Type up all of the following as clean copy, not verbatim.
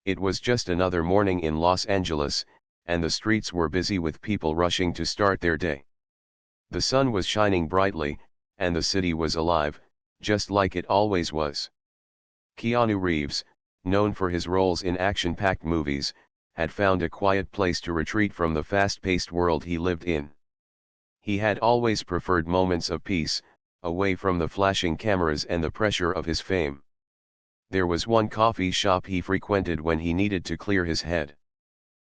It was just another morning in Los Angeles, and the streets were busy with people rushing to start their day. The sun was shining brightly, and the city was alive, just like it always was. Keanu Reeves, known for his roles in action-packed movies, had found a quiet place to retreat from the fast-paced world he lived in. He had always preferred moments of peace, away from the flashing cameras and the pressure of his fame. There was one coffee shop he frequented when he needed to clear his head.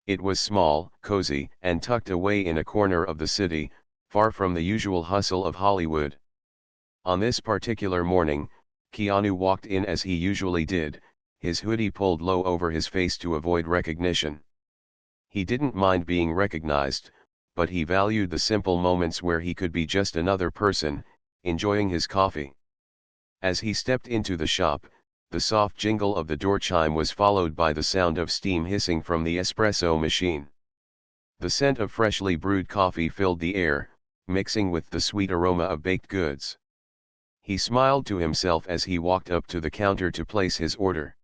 It was small, cozy, and tucked away in a corner of the city, far from the usual hustle of Hollywood. On this particular morning, Keanu walked in as he usually did, his hoodie pulled low over his face to avoid recognition. He didn't mind being recognized, but he valued the simple moments where he could be just another person, enjoying his coffee. As he stepped into the shop, the soft jingle of the door chime was followed by the sound of steam hissing from the espresso machine. The scent of freshly brewed coffee filled the air, mixing with the sweet aroma of baked goods. He smiled to himself as he walked up to the counter to place his order.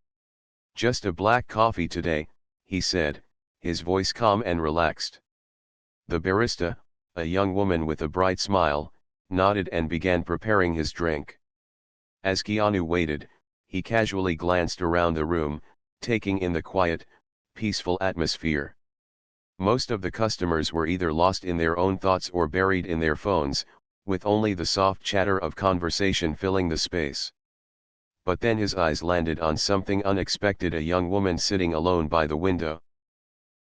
"Just a black coffee today," he said, his voice calm and relaxed. The barista, a young woman with a bright smile, nodded and began preparing his drink. As Keanu waited, he casually glanced around the room, taking in the quiet, peaceful atmosphere. Most of the customers were either lost in their own thoughts or buried in their phones, with only the soft chatter of conversation filling the space. But then his eyes landed on something unexpected: a young woman sitting alone by the window.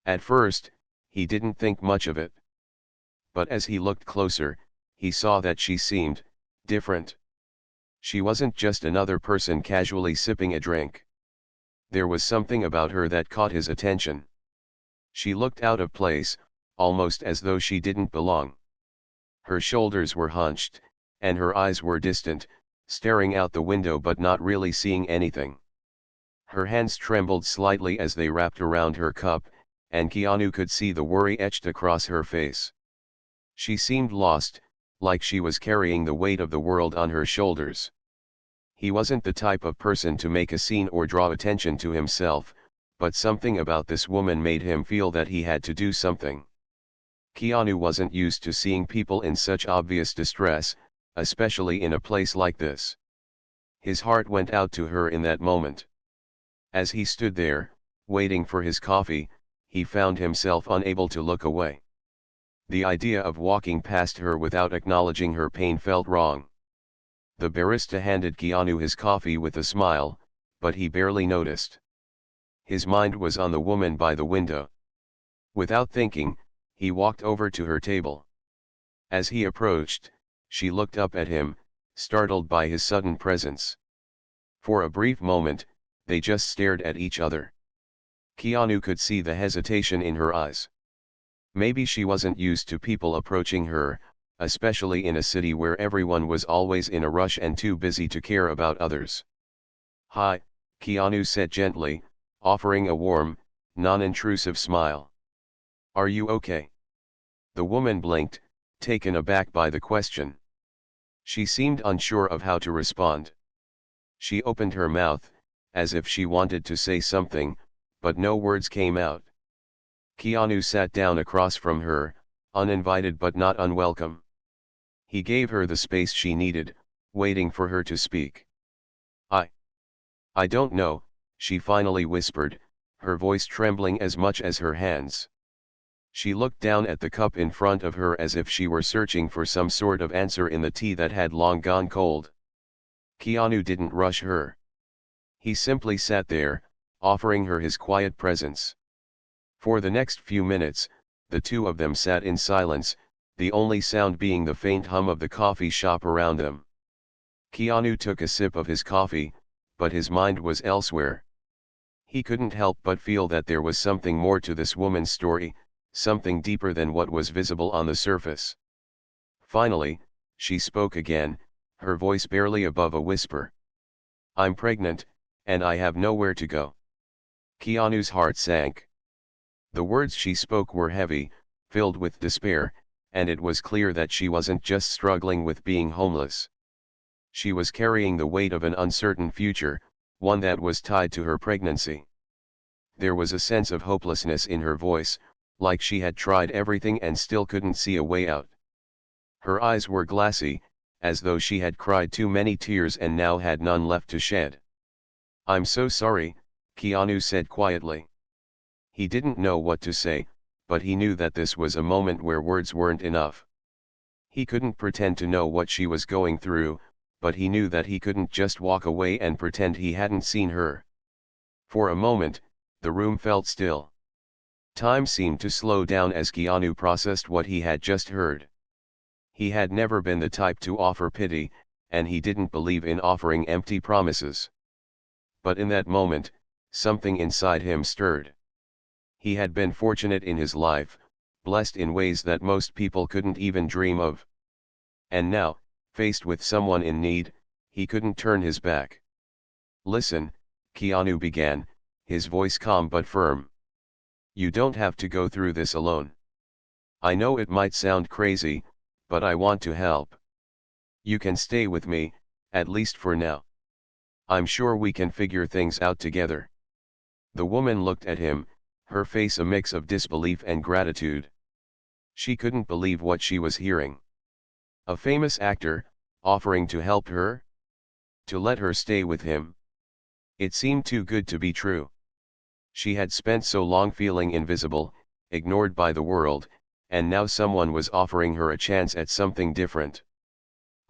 At first, he didn't think much of it. But as he looked closer, he saw that she seemed different. She wasn't just another person casually sipping a drink. There was something about her that caught his attention. She looked out of place, almost as though she didn't belong. Her shoulders were hunched, and her eyes were distant, staring out the window but not really seeing anything. Her hands trembled slightly as they wrapped around her cup, and Keanu could see the worry etched across her face. She seemed lost, like she was carrying the weight of the world on her shoulders. He wasn't the type of person to make a scene or draw attention to himself, but something about this woman made him feel that he had to do something. Keanu wasn't used to seeing people in such obvious distress, especially in a place like this. His heart went out to her in that moment. As he stood there, waiting for his coffee, he found himself unable to look away. The idea of walking past her without acknowledging her pain felt wrong. The barista handed Keanu his coffee with a smile, but he barely noticed. His mind was on the woman by the window. Without thinking, he walked over to her table. As he approached, she looked up at him, startled by his sudden presence. For a brief moment, they just stared at each other. Keanu could see the hesitation in her eyes. Maybe she wasn't used to people approaching her, especially in a city where everyone was always in a rush and too busy to care about others. "Hi," Keanu said gently, offering a warm, non-intrusive smile. "Are you okay?" The woman blinked, taken aback by the question. She seemed unsure of how to respond. She opened her mouth, as if she wanted to say something, but no words came out. Keanu sat down across from her, uninvited but not unwelcome. He gave her the space she needed, waiting for her to speak. I don't know," she finally whispered, her voice trembling as much as her hands. She looked down at the cup in front of her as if she were searching for some sort of answer in the tea that had long gone cold. Keanu didn't rush her. He simply sat there, offering her his quiet presence. For the next few minutes, the two of them sat in silence, the only sound being the faint hum of the coffee shop around them. Keanu took a sip of his coffee, but his mind was elsewhere. He couldn't help but feel that there was something more to this woman's story, something deeper than what was visible on the surface. Finally, she spoke again, her voice barely above a whisper. "I'm pregnant, and I have nowhere to go." Keanu's heart sank. The words she spoke were heavy, filled with despair, and it was clear that she wasn't just struggling with being homeless. She was carrying the weight of an uncertain future, one that was tied to her pregnancy. There was a sense of hopelessness in her voice, like she had tried everything and still couldn't see a way out. Her eyes were glassy, as though she had cried too many tears and now had none left to shed. "I'm so sorry," Keanu said quietly. He didn't know what to say, but he knew that this was a moment where words weren't enough. He couldn't pretend to know what she was going through, but he knew that he couldn't just walk away and pretend he hadn't seen her. For a moment, the room felt still. Time seemed to slow down as Keanu processed what he had just heard. He had never been the type to offer pity, and he didn't believe in offering empty promises. But in that moment, something inside him stirred. He had been fortunate in his life, blessed in ways that most people couldn't even dream of. And now, faced with someone in need, he couldn't turn his back. "Listen," Keanu began, his voice calm but firm. "You don't have to go through this alone. I know it might sound crazy, but I want to help. You can stay with me, at least for now. I'm sure we can figure things out together." The woman looked at him, her face a mix of disbelief and gratitude. She couldn't believe what she was hearing. A famous actor, offering to help her? To let her stay with him? It seemed too good to be true. She had spent so long feeling invisible, ignored by the world, and now someone was offering her a chance at something different.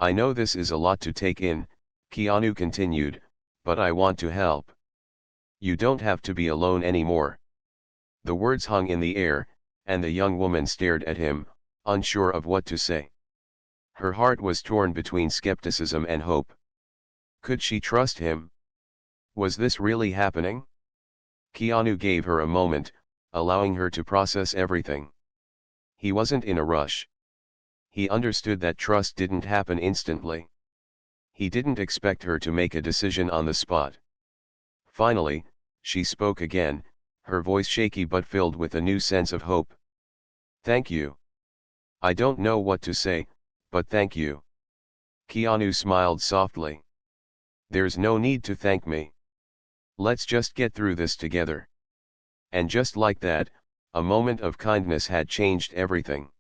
"I know this is a lot to take in," Keanu continued, "but I want to help. You don't have to be alone anymore." The words hung in the air, and the young woman stared at him, unsure of what to say. Her heart was torn between skepticism and hope. Could she trust him? Was this really happening? Keanu gave her a moment, allowing her to process everything. He wasn't in a rush. He understood that trust didn't happen instantly. He didn't expect her to make a decision on the spot. Finally, she spoke again, her voice shaky but filled with a new sense of hope. "Thank you. I don't know what to say, but thank you." Keanu smiled softly. "There's no need to thank me. Let's just get through this together." And just like that, a moment of kindness had changed everything.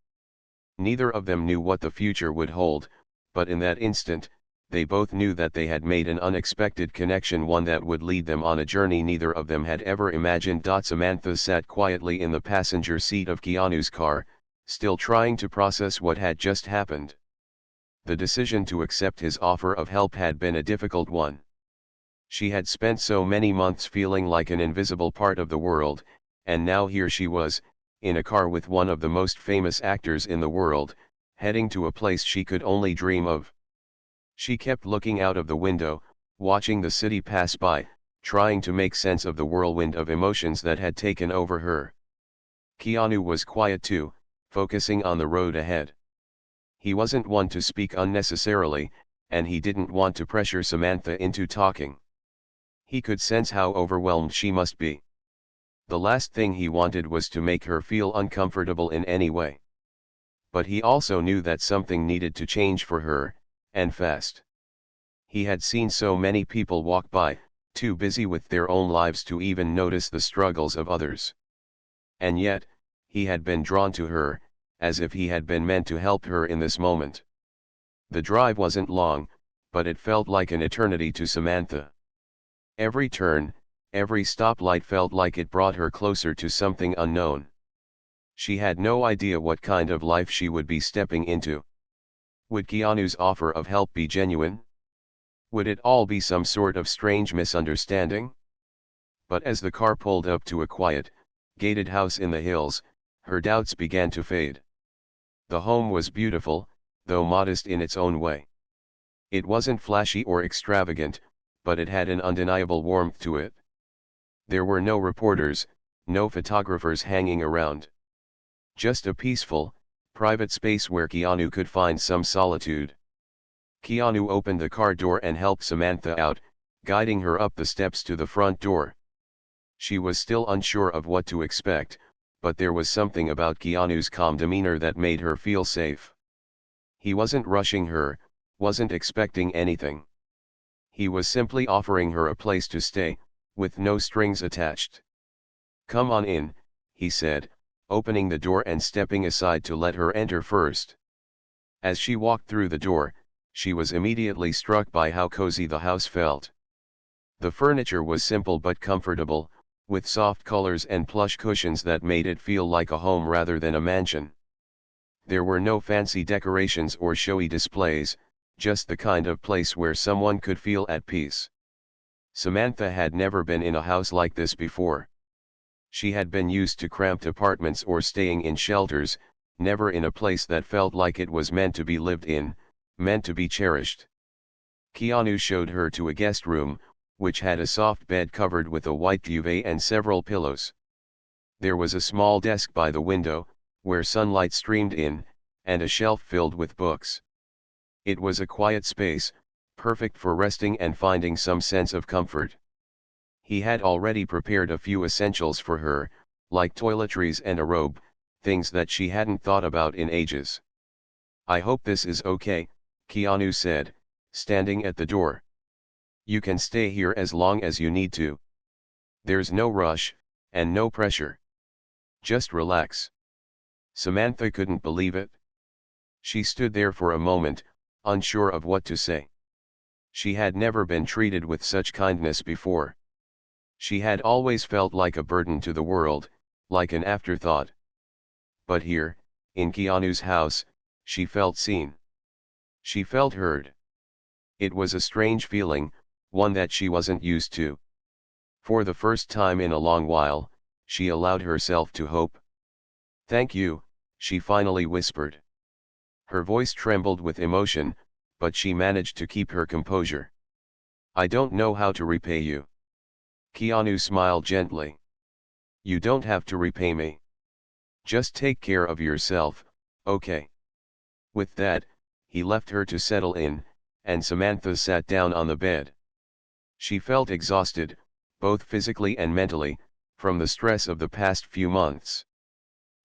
Neither of them knew what the future would hold, but in that instant, they both knew that they had made an unexpected connection, one that would lead them on a journey neither of them had ever imagined. Samantha sat quietly in the passenger seat of Keanu's car, still trying to process what had just happened. The decision to accept his offer of help had been a difficult one. She had spent so many months feeling like an invisible part of the world, and now here she was, in a car with one of the most famous actors in the world, heading to a place she could only dream of. She kept looking out of the window, watching the city pass by, trying to make sense of the whirlwind of emotions that had taken over her. Keanu was quiet too, focusing on the road ahead. He wasn't one to speak unnecessarily, and he didn't want to pressure Samantha into talking. He could sense how overwhelmed she must be. The last thing he wanted was to make her feel uncomfortable in any way. But he also knew that something needed to change for her, and fast. He had seen so many people walk by, too busy with their own lives to even notice the struggles of others. And yet, he had been drawn to her, as if he had been meant to help her in this moment. The drive wasn't long, but it felt like an eternity to Samantha. Every turn, every stoplight felt like it brought her closer to something unknown. She had no idea what kind of life she would be stepping into. Would Keanu's offer of help be genuine? Would it all be some sort of strange misunderstanding? But as the car pulled up to a quiet, gated house in the hills, her doubts began to fade. The home was beautiful, though modest in its own way. It wasn't flashy or extravagant, but it had an undeniable warmth to it. There were no reporters, no photographers hanging around. Just a peaceful, private space where Keanu could find some solitude. Keanu opened the car door and helped Samantha out, guiding her up the steps to the front door. She was still unsure of what to expect, but there was something about Keanu's calm demeanor that made her feel safe. He wasn't rushing her, wasn't expecting anything. He was simply offering her a place to stay, with no strings attached. Come on in, he said, opening the door and stepping aside to let her enter first. As she walked through the door, she was immediately struck by how cozy the house felt. The furniture was simple but comfortable, with soft colors and plush cushions that made it feel like a home rather than a mansion. There were no fancy decorations or showy displays, just the kind of place where someone could feel at peace. Samantha had never been in a house like this before. She had been used to cramped apartments or staying in shelters, never in a place that felt like it was meant to be lived in, meant to be cherished. Keanu showed her to a guest room, which had a soft bed covered with a white duvet and several pillows. There was a small desk by the window, where sunlight streamed in, and a shelf filled with books. It was a quiet space, perfect for resting and finding some sense of comfort. He had already prepared a few essentials for her, like toiletries and a robe, things that she hadn't thought about in ages. I hope this is okay, Keanu said, standing at the door. You can stay here as long as you need to. There's no rush, and no pressure. Just relax. Samantha couldn't believe it. She stood there for a moment, unsure of what to say. She had never been treated with such kindness before. She had always felt like a burden to the world, like an afterthought. But here, in Keanu's house, she felt seen. She felt heard. It was a strange feeling, one that she wasn't used to. For the first time in a long while, she allowed herself to hope. Thank you, she finally whispered. Her voice trembled with emotion, but she managed to keep her composure. I don't know how to repay you. Keanu smiled gently. You don't have to repay me. Just take care of yourself, okay? With that, he left her to settle in, and Samantha sat down on the bed. She felt exhausted, both physically and mentally, from the stress of the past few months.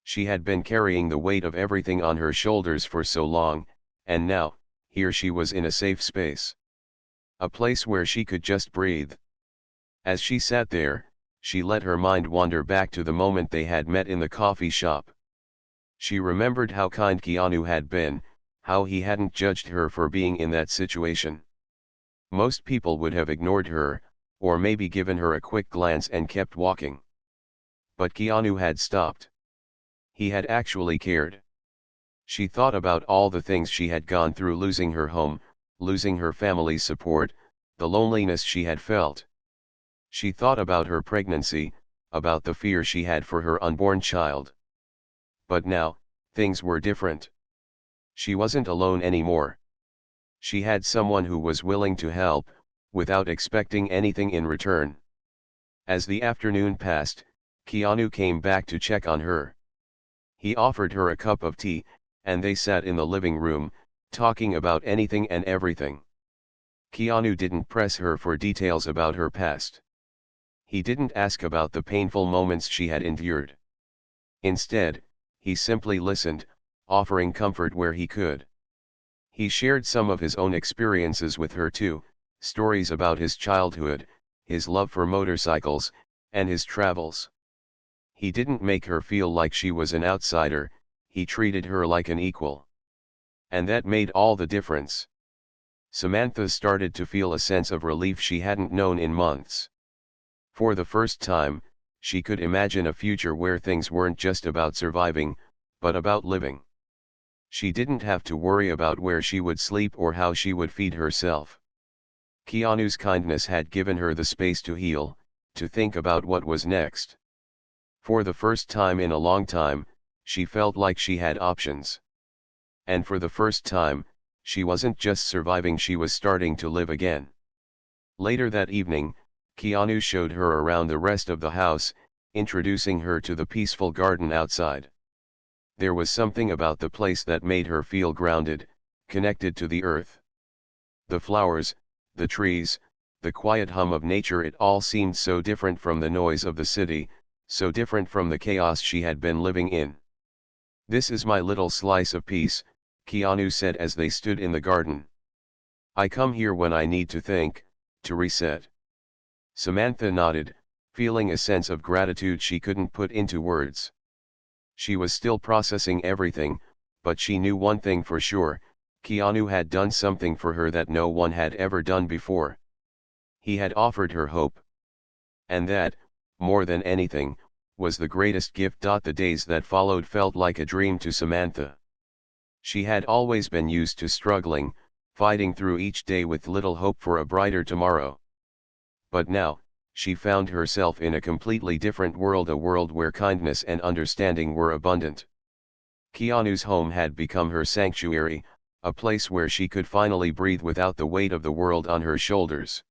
She had been carrying the weight of everything on her shoulders for so long, and now, here she was in a safe space. A place where she could just breathe. As she sat there, she let her mind wander back to the moment they had met in the coffee shop. She remembered how kind Keanu had been, how he hadn't judged her for being in that situation. Most people would have ignored her, or maybe given her a quick glance and kept walking. But Keanu had stopped. He had actually cared. She thought about all the things she had gone through, losing her home, losing her family's support, the loneliness she had felt. She thought about her pregnancy, about the fear she had for her unborn child. But now, things were different. She wasn't alone anymore. She had someone who was willing to help, without expecting anything in return. As the afternoon passed, Keanu came back to check on her. He offered her a cup of tea, and they sat in the living room, talking about anything and everything. Keanu didn't press her for details about her past. He didn't ask about the painful moments she had endured. Instead, he simply listened, offering comfort where he could. He shared some of his own experiences with her too, stories about his childhood, his love for motorcycles, and his travels. He didn't make her feel like she was an outsider, he treated her like an equal. And that made all the difference. Samantha started to feel a sense of relief she hadn't known in months. For the first time, she could imagine a future where things weren't just about surviving, but about living. She didn't have to worry about where she would sleep or how she would feed herself. Keanu's kindness had given her the space to heal, to think about what was next. For the first time in a long time, she felt like she had options. And for the first time, she wasn't just surviving, she was starting to live again. Later that evening, Keanu showed her around the rest of the house, introducing her to the peaceful garden outside. There was something about the place that made her feel grounded, connected to the earth. The flowers, the trees, the quiet hum of nature, it all seemed so different from the noise of the city, so different from the chaos she had been living in. This is my little slice of peace, Keanu said as they stood in the garden. I come here when I need to think, to reset. Samantha nodded, feeling a sense of gratitude she couldn't put into words. She was still processing everything, but she knew one thing for sure: Keanu had done something for her that no one had ever done before. He had offered her hope. And that, more than anything, was the greatest gift. The days that followed felt like a dream to Samantha. She had always been used to struggling, fighting through each day with little hope for a brighter tomorrow. But now, she found herself in a completely different world, a world where kindness and understanding were abundant. Keanu's home had become her sanctuary, a place where she could finally breathe without the weight of the world on her shoulders.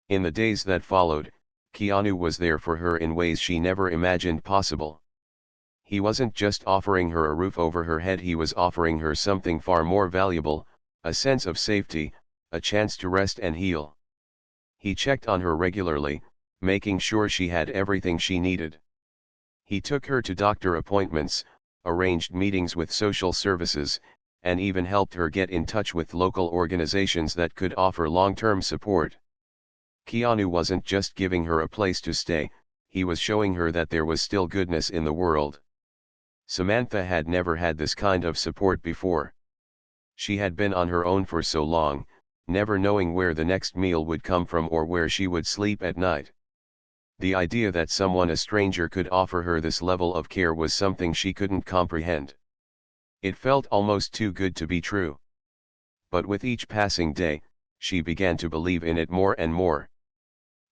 In the days that followed, Keanu was there for her in ways she never imagined possible. He wasn't just offering her a roof over her head, he was offering her something far more valuable: a sense of safety, a chance to rest and heal. He checked on her regularly, making sure she had everything she needed. He took her to doctor appointments, arranged meetings with social services, and even helped her get in touch with local organizations that could offer long-term support. Keanu wasn't just giving her a place to stay, he was showing her that there was still goodness in the world. Samantha had never had this kind of support before. She had been on her own for so long, never knowing where the next meal would come from or where she would sleep at night. The idea that someone, a stranger, could offer her this level of care was something she couldn't comprehend. It felt almost too good to be true. But with each passing day, she began to believe in it more and more.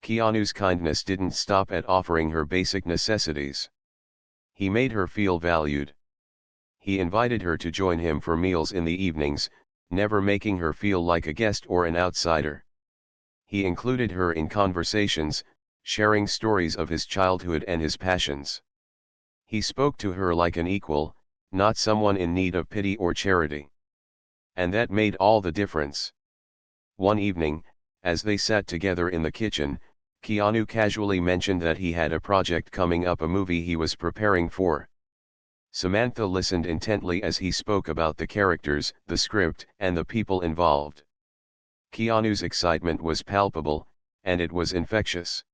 Keanu's kindness didn't stop at offering her basic necessities. He made her feel valued. He invited her to join him for meals in the evenings, never making her feel like a guest or an outsider. He included her in conversations, sharing stories of his childhood and his passions. He spoke to her like an equal, not someone in need of pity or charity. And that made all the difference. One evening, as they sat together in the kitchen, Keanu casually mentioned that he had a project coming up, a movie he was preparing for. Samantha listened intently as he spoke about the characters, the script, and the people involved. Keanu's excitement was palpable, and it was infectious.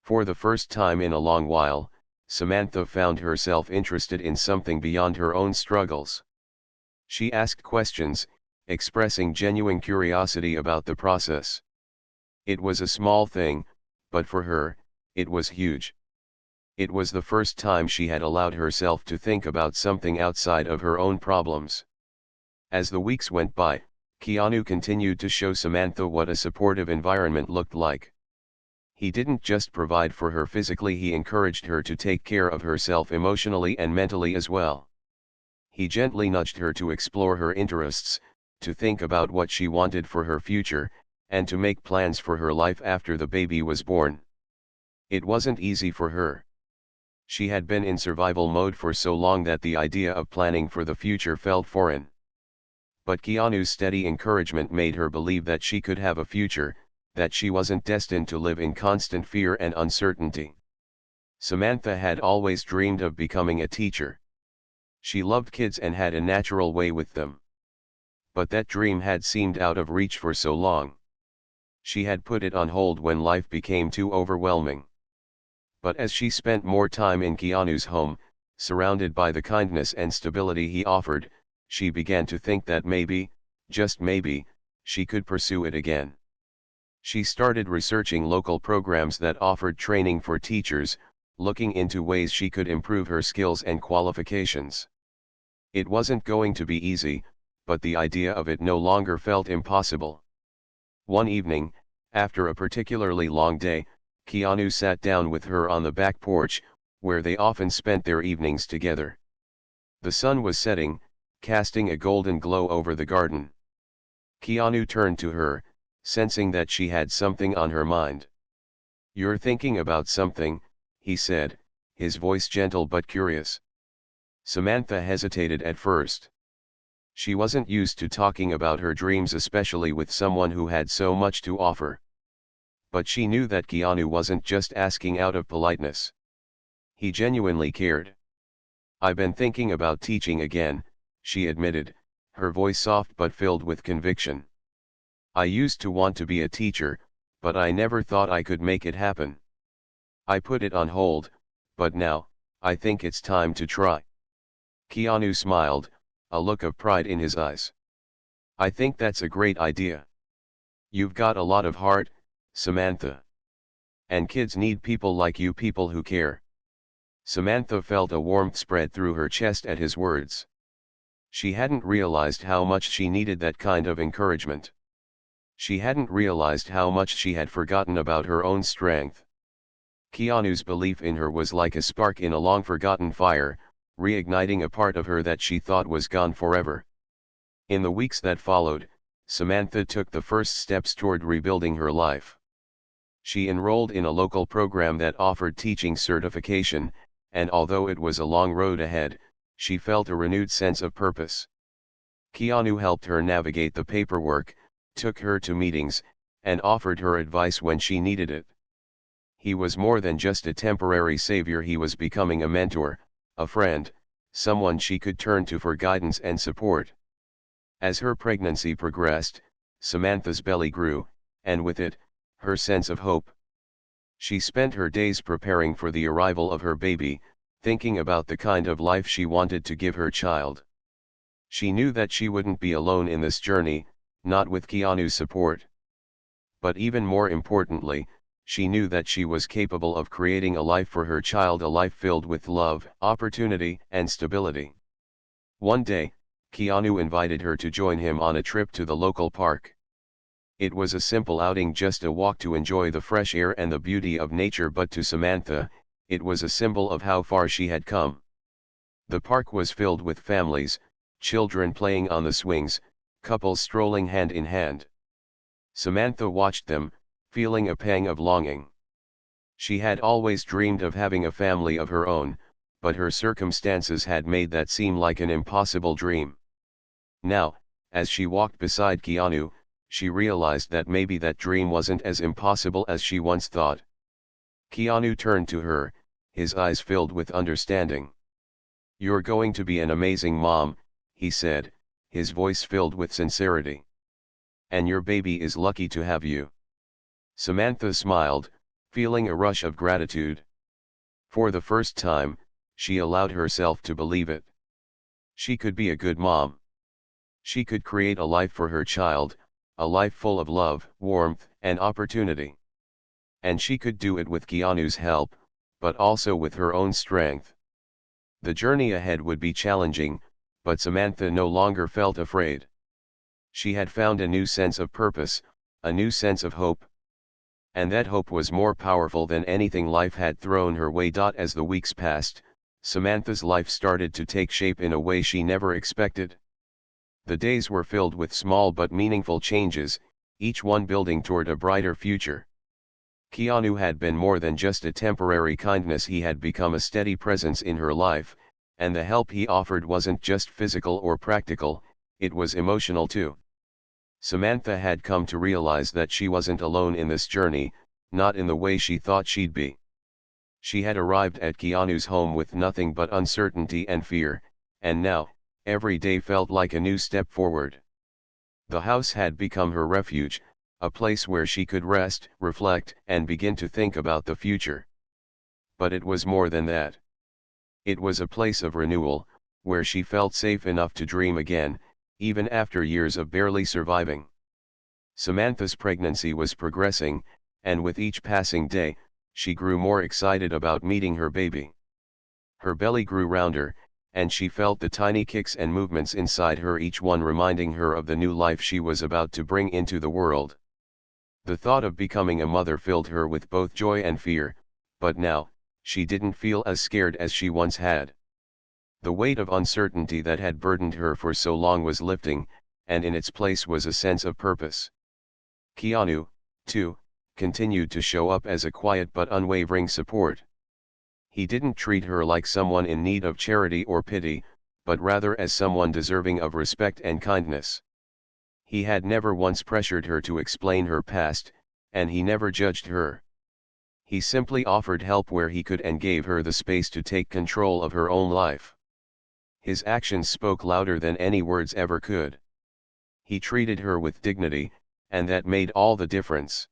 For the first time in a long while, Samantha found herself interested in something beyond her own struggles. She asked questions, expressing genuine curiosity about the process. It was a small thing, but for her, it was huge. It was the first time she had allowed herself to think about something outside of her own problems. As the weeks went by, Keanu continued to show Samantha what a supportive environment looked like. He didn't just provide for her physically, he encouraged her to take care of herself emotionally and mentally as well. He gently nudged her to explore her interests, to think about what she wanted for her future, and to make plans for her life after the baby was born. It wasn't easy for her. She had been in survival mode for so long that the idea of planning for the future felt foreign. But Keanu's steady encouragement made her believe that she could have a future, that she wasn't destined to live in constant fear and uncertainty. Samantha had always dreamed of becoming a teacher. She loved kids and had a natural way with them. But that dream had seemed out of reach for so long. She had put it on hold when life became too overwhelming. But as she spent more time in Keanu's home, surrounded by the kindness and stability he offered, she began to think that maybe, just maybe, she could pursue it again. She started researching local programs that offered training for teachers, looking into ways she could improve her skills and qualifications. It wasn't going to be easy, but the idea of it no longer felt impossible. One evening, after a particularly long day, Keanu sat down with her on the back porch, where they often spent their evenings together. The sun was setting, casting a golden glow over the garden. Keanu turned to her, sensing that she had something on her mind. "You're thinking about something," he said, his voice gentle but curious. Samantha hesitated at first. She wasn't used to talking about her dreams, especially with someone who had so much to offer. But she knew that Keanu wasn't just asking out of politeness. He genuinely cared. "I've been thinking about teaching again," she admitted, her voice soft but filled with conviction. "I used to want to be a teacher, but I never thought I could make it happen." I put it on hold, but now, I think it's time to try. Keanu smiled, a look of pride in his eyes. I think that's a great idea. You've got a lot of heart, Samantha. And kids need people like you, people who care. Samantha felt a warmth spread through her chest at his words. She hadn't realized how much she needed that kind of encouragement. She hadn't realized how much she had forgotten about her own strength. Keanu's belief in her was like a spark in a long-forgotten fire, reigniting a part of her that she thought was gone forever. In the weeks that followed, Samantha took the first steps toward rebuilding her life. She enrolled in a local program that offered teaching certification, and although it was a long road ahead, she felt a renewed sense of purpose. Keanu helped her navigate the paperwork, took her to meetings, and offered her advice when she needed it. He was more than just a temporary savior, he was becoming a mentor, a friend, someone she could turn to for guidance and support. As her pregnancy progressed, Samantha's belly grew, and with it, her sense of hope. She spent her days preparing for the arrival of her baby, thinking about the kind of life she wanted to give her child. She knew that she wouldn't be alone in this journey, not with Keanu's support. But even more importantly, she knew that she was capable of creating a life for her child, a life filled with love, opportunity, and stability. One day, Keanu invited her to join him on a trip to the local park. It was a simple outing, just a walk to enjoy the fresh air and the beauty of nature, but to Samantha, it was a symbol of how far she had come. The park was filled with families, children playing on the swings, couples strolling hand in hand. Samantha watched them, feeling a pang of longing. She had always dreamed of having a family of her own, but her circumstances had made that seem like an impossible dream. Now, as she walked beside Keanu, she realized that maybe that dream wasn't as impossible as she once thought. Keanu turned to her, his eyes filled with understanding. "You're going to be an amazing mom," he said, his voice filled with sincerity. "And your baby is lucky to have you." Samantha smiled, feeling a rush of gratitude. For the first time, she allowed herself to believe it. She could be a good mom. She could create a life for her child, a life full of love, warmth, and opportunity. And she could do it with Keanu's help, but also with her own strength. The journey ahead would be challenging, but Samantha no longer felt afraid. She had found a new sense of purpose, a new sense of hope. And that hope was more powerful than anything life had thrown her way. As the weeks passed, Samantha's life started to take shape in a way she never expected. The days were filled with small but meaningful changes, each one building toward a brighter future. Keanu had been more than just a temporary kindness, he had become a steady presence in her life, and the help he offered wasn't just physical or practical, it was emotional too. Samantha had come to realize that she wasn't alone in this journey, not in the way she thought she'd be. She had arrived at Keanu's home with nothing but uncertainty and fear, and now, every day felt like a new step forward. The house had become her refuge, a place where she could rest, reflect, and begin to think about the future. But it was more than that. It was a place of renewal, where she felt safe enough to dream again, even after years of barely surviving. Samantha's pregnancy was progressing, and with each passing day, she grew more excited about meeting her baby. Her belly grew rounder, and she felt the tiny kicks and movements inside her, each one reminding her of the new life she was about to bring into the world. The thought of becoming a mother filled her with both joy and fear, but now, she didn't feel as scared as she once had. The weight of uncertainty that had burdened her for so long was lifting, and in its place was a sense of purpose. Keanu, too, continued to show up as a quiet but unwavering support. He didn't treat her like someone in need of charity or pity, but rather as someone deserving of respect and kindness. He had never once pressured her to explain her past, and he never judged her. He simply offered help where he could and gave her the space to take control of her own life. His actions spoke louder than any words ever could. He treated her with dignity, and that made all the difference.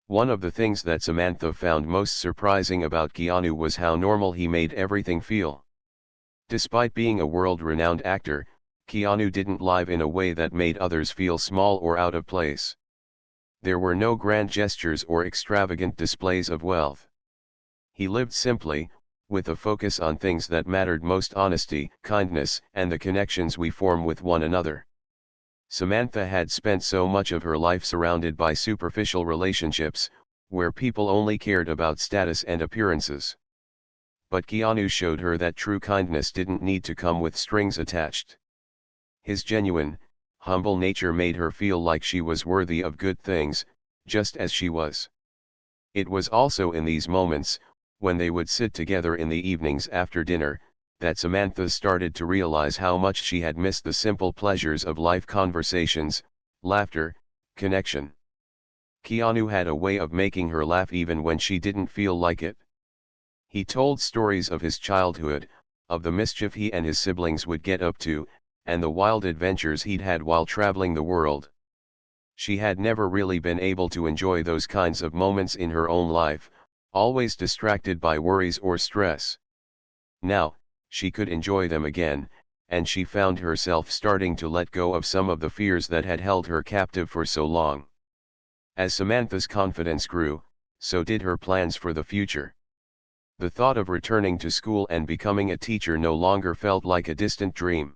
One of the things that Samantha found most surprising about Keanu was how normal he made everything feel. Despite being a world-renowned actor, Keanu didn't live in a way that made others feel small or out of place. There were no grand gestures or extravagant displays of wealth. He lived simply, with a focus on things that mattered most: honesty, kindness, and the connections we form with one another. Samantha had spent so much of her life surrounded by superficial relationships, where people only cared about status and appearances. But Keanu showed her that true kindness didn't need to come with strings attached. His genuine, humble nature made her feel like she was worthy of good things, just as she was. It was also in these moments, when they would sit together in the evenings after dinner, that Samantha started to realize how much she had missed the simple pleasures of life: conversations, laughter, connection. Keanu had a way of making her laugh even when she didn't feel like it. He told stories of his childhood, of the mischief he and his siblings would get up to, and the wild adventures he'd had while traveling the world. She had never really been able to enjoy those kinds of moments in her own life, always distracted by worries or stress. Now, she could enjoy them again, and she found herself starting to let go of some of the fears that had held her captive for so long. As Samantha's confidence grew, so did her plans for the future. The thought of returning to school and becoming a teacher no longer felt like a distant dream.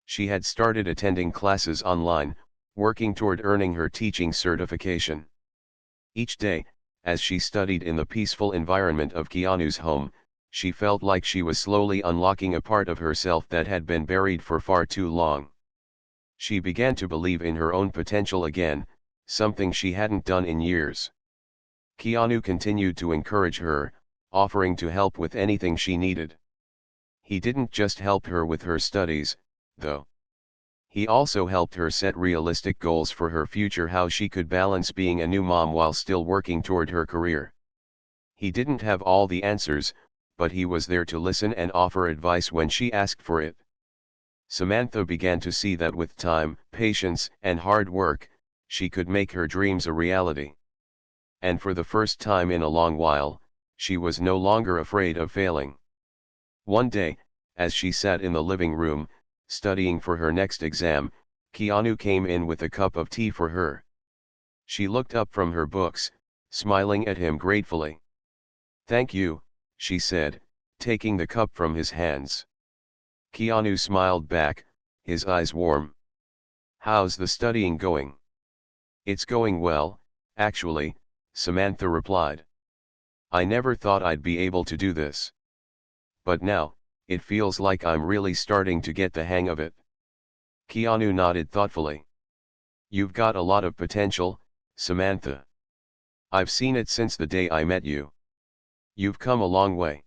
She had started attending classes online, working toward earning her teaching certification. Each day, as she studied in the peaceful environment of Keanu's home, she felt like she was slowly unlocking a part of herself that had been buried for far too long. She began to believe in her own potential again, something she hadn't done in years. Keanu continued to encourage her, offering to help with anything she needed. He didn't just help her with her studies, though. He also helped her set realistic goals for her future: how she could balance being a new mom while still working toward her career. He didn't have all the answers, but he was there to listen and offer advice when she asked for it. Samantha began to see that with time, patience, and hard work, she could make her dreams a reality. And for the first time in a long while, she was no longer afraid of failing. One day, as she sat in the living room, studying for her next exam, Keanu came in with a cup of tea for her. She looked up from her books, smiling at him gratefully. "Thank you," she said, taking the cup from his hands. Keanu smiled back, his eyes warm. "How's the studying going?" "It's going well, actually," Samantha replied. "I never thought I'd be able to do this. But now, it feels like I'm really starting to get the hang of it." Keanu nodded thoughtfully. "You've got a lot of potential, Samantha. I've seen it since the day I met you. You've come a long way."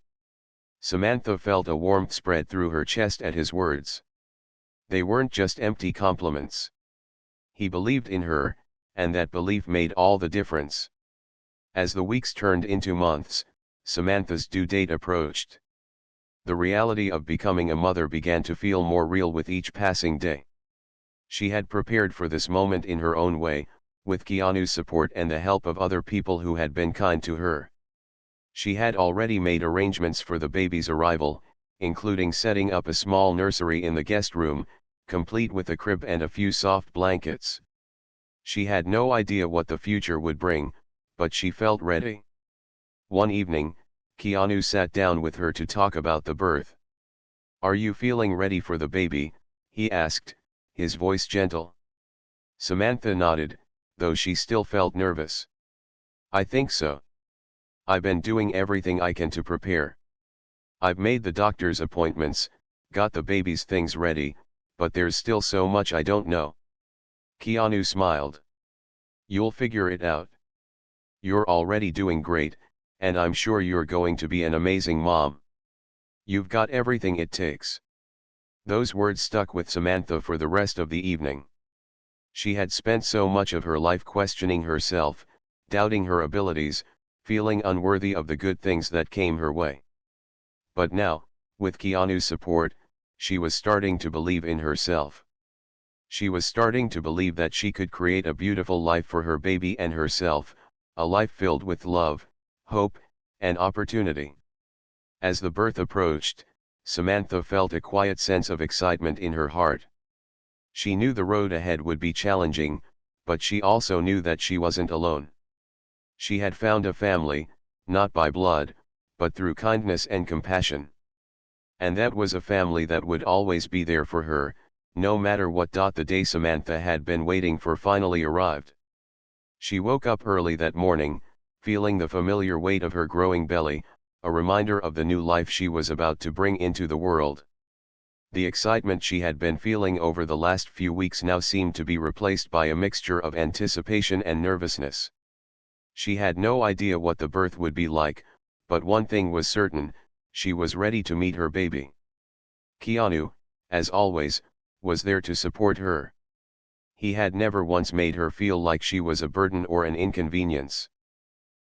Samantha felt a warmth spread through her chest at his words. They weren't just empty compliments. He believed in her, and that belief made all the difference. As the weeks turned into months, Samantha's due date approached. The reality of becoming a mother began to feel more real with each passing day. She had prepared for this moment in her own way, with Keanu's support and the help of other people who had been kind to her. She had already made arrangements for the baby's arrival, including setting up a small nursery in the guest room, complete with a crib and a few soft blankets. She had no idea what the future would bring, but she felt ready. One evening, Keanu sat down with her to talk about the birth. "Are you feeling ready for the baby?" he asked, his voice gentle. Samantha nodded, though she still felt nervous. "I think so. I've been doing everything I can to prepare. I've made the doctor's appointments, got the baby's things ready, but there's still so much I don't know." Keanu smiled. "You'll figure it out. You're already doing great, and I'm sure you're going to be an amazing mom. You've got everything it takes." Those words stuck with Samantha for the rest of the evening. She had spent so much of her life questioning herself, doubting her abilities, feeling unworthy of the good things that came her way. But now, with Keanu's support, she was starting to believe in herself. She was starting to believe that she could create a beautiful life for her baby and herself, a life filled with love, hope, and opportunity. As the birth approached, Samantha felt a quiet sense of excitement in her heart. She knew the road ahead would be challenging, but she also knew that she wasn't alone. She had found a family, not by blood, but through kindness and compassion. And that was a family that would always be there for her, no matter what. The day Samantha had been waiting for finally arrived. She woke up early that morning, feeling the familiar weight of her growing belly, a reminder of the new life she was about to bring into the world. The excitement she had been feeling over the last few weeks now seemed to be replaced by a mixture of anticipation and nervousness. She had no idea what the birth would be like, but one thing was certain: she was ready to meet her baby. Keanu, as always, was there to support her. He had never once made her feel like she was a burden or an inconvenience.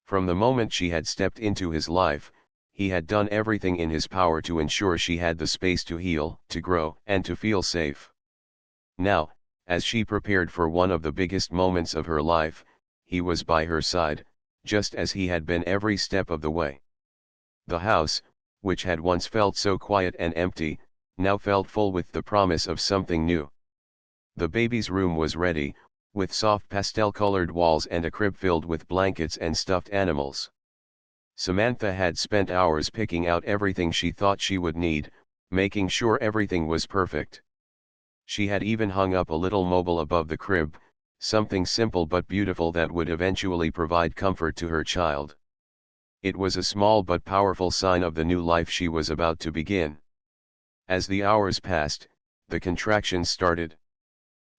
From the moment she had stepped into his life, he had done everything in his power to ensure she had the space to heal, to grow, and to feel safe. Now, as she prepared for one of the biggest moments of her life, he was by her side, just as he had been every step of the way. The house, which had once felt so quiet and empty, now felt full with the promise of something new. The baby's room was ready, with soft pastel-colored walls and a crib filled with blankets and stuffed animals. Samantha had spent hours picking out everything she thought she would need, making sure everything was perfect. She had even hung up a little mobile above the crib, something simple but beautiful that would eventually provide comfort to her child. It was a small but powerful sign of the new life she was about to begin. As the hours passed, the contractions started.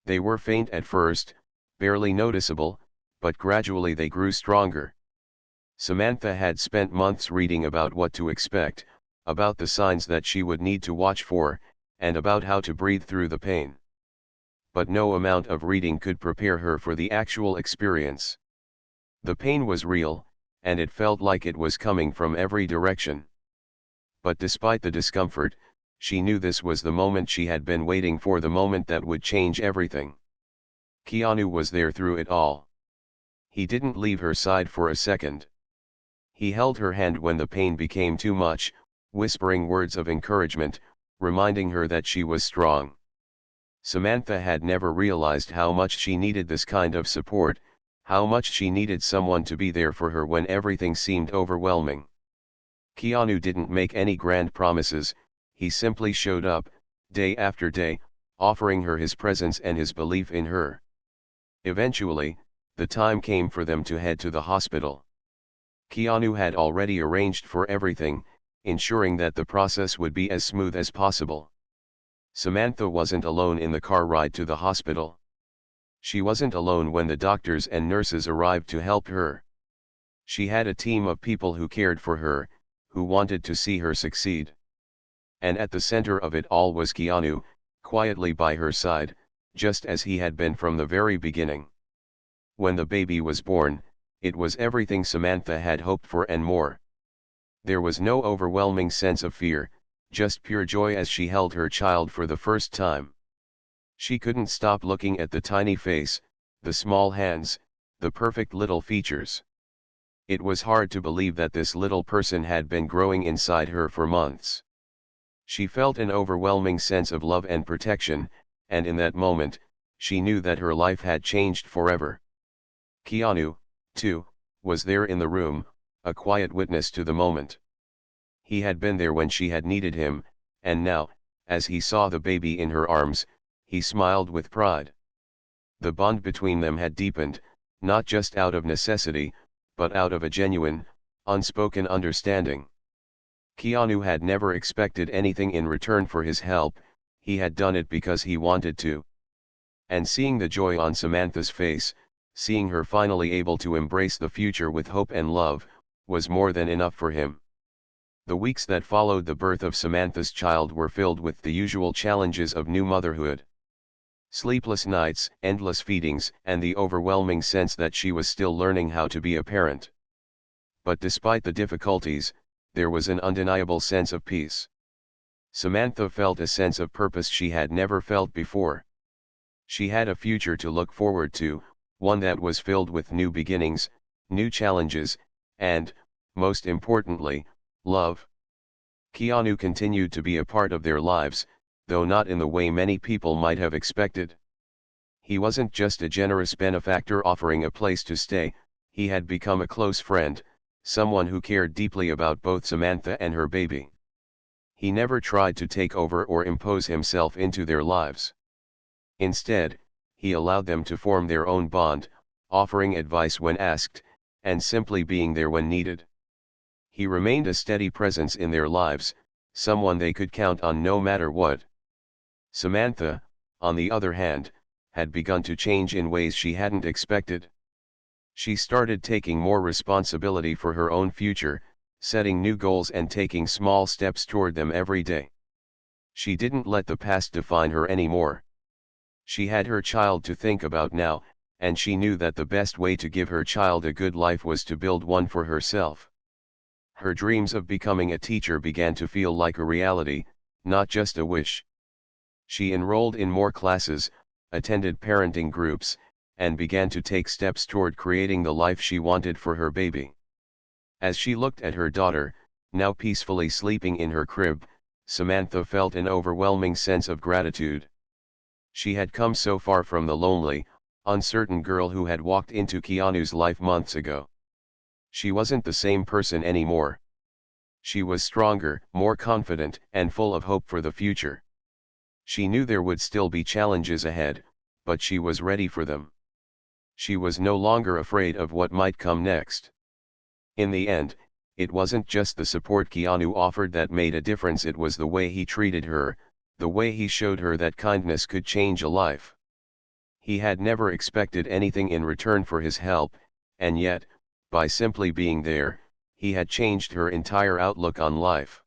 They were faint at first, barely noticeable, but gradually they grew stronger. Samantha had spent months reading about what to expect, about the signs that she would need to watch for, and about how to breathe through the pain. But no amount of reading could prepare her for the actual experience. The pain was real, and it felt like it was coming from every direction. But despite the discomfort, she knew this was the moment she had been waiting for, the moment that would change everything. Keanu was there through it all. He didn't leave her side for a second. He held her hand when the pain became too much, whispering words of encouragement, reminding her that she was strong. Samantha had never realized how much she needed this kind of support, how much she needed someone to be there for her when everything seemed overwhelming. Keanu didn't make any grand promises, he simply showed up, day after day, offering her his presence and his belief in her. Eventually, the time came for them to head to the hospital. Keanu had already arranged for everything, ensuring that the process would be as smooth as possible. Samantha wasn't alone in the car ride to the hospital. She wasn't alone when the doctors and nurses arrived to help her. She had a team of people who cared for her, who wanted to see her succeed. And at the center of it all was Keanu, quietly by her side, just as he had been from the very beginning. When the baby was born, it was everything Samantha had hoped for and more. There was no overwhelming sense of fear, just pure joy as she held her child for the first time. She couldn't stop looking at the tiny face, the small hands, the perfect little features. It was hard to believe that this little person had been growing inside her for months. She felt an overwhelming sense of love and protection, and in that moment, she knew that her life had changed forever. Keanu, too, was there in the room, a quiet witness to the moment. He had been there when she had needed him, and now, as he saw the baby in her arms, he smiled with pride. The bond between them had deepened, not just out of necessity, but out of a genuine, unspoken understanding. Keanu had never expected anything in return for his help, he had done it because he wanted to. And seeing the joy on Samantha's face, seeing her finally able to embrace the future with hope and love, was more than enough for him. The weeks that followed the birth of Samantha's child were filled with the usual challenges of new motherhood. Sleepless nights, endless feedings, and the overwhelming sense that she was still learning how to be a parent. But despite the difficulties, there was an undeniable sense of peace. Samantha felt a sense of purpose she had never felt before. She had a future to look forward to, one that was filled with new beginnings, new challenges, and, most importantly, love. Keanu continued to be a part of their lives, though not in the way many people might have expected. He wasn't just a generous benefactor offering a place to stay, he had become a close friend, someone who cared deeply about both Samantha and her baby. He never tried to take over or impose himself into their lives. Instead, he allowed them to form their own bond, offering advice when asked, and simply being there when needed. He remained a steady presence in their lives, someone they could count on no matter what. Samantha, on the other hand, had begun to change in ways she hadn't expected. She started taking more responsibility for her own future, setting new goals and taking small steps toward them every day. She didn't let the past define her anymore. She had her child to think about now, and she knew that the best way to give her child a good life was to build one for herself. Her dreams of becoming a teacher began to feel like a reality, not just a wish. She enrolled in more classes, attended parenting groups, and began to take steps toward creating the life she wanted for her baby. As she looked at her daughter, now peacefully sleeping in her crib, Samantha felt an overwhelming sense of gratitude. She had come so far from the lonely, uncertain girl who had walked into Keanu's life months ago. She wasn't the same person anymore. She was stronger, more confident, and full of hope for the future. She knew there would still be challenges ahead, but she was ready for them. She was no longer afraid of what might come next. In the end, it wasn't just the support Keanu offered that made a difference, it was the way he treated her, the way he showed her that kindness could change a life. He had never expected anything in return for his help, and yet, by simply being there, he had changed her entire outlook on life.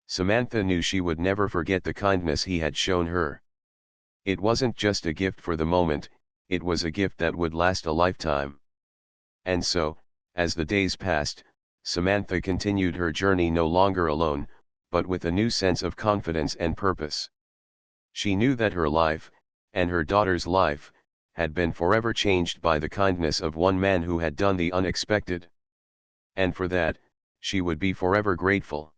Samantha knew she would never forget the kindness he had shown her. It wasn't just a gift for the moment, it was a gift that would last a lifetime. And so, as the days passed, Samantha continued her journey no longer alone, but with a new sense of confidence and purpose. She knew that her life, and her daughter's life, had been forever changed by the kindness of one man who had done the unexpected. And for that, she would be forever grateful.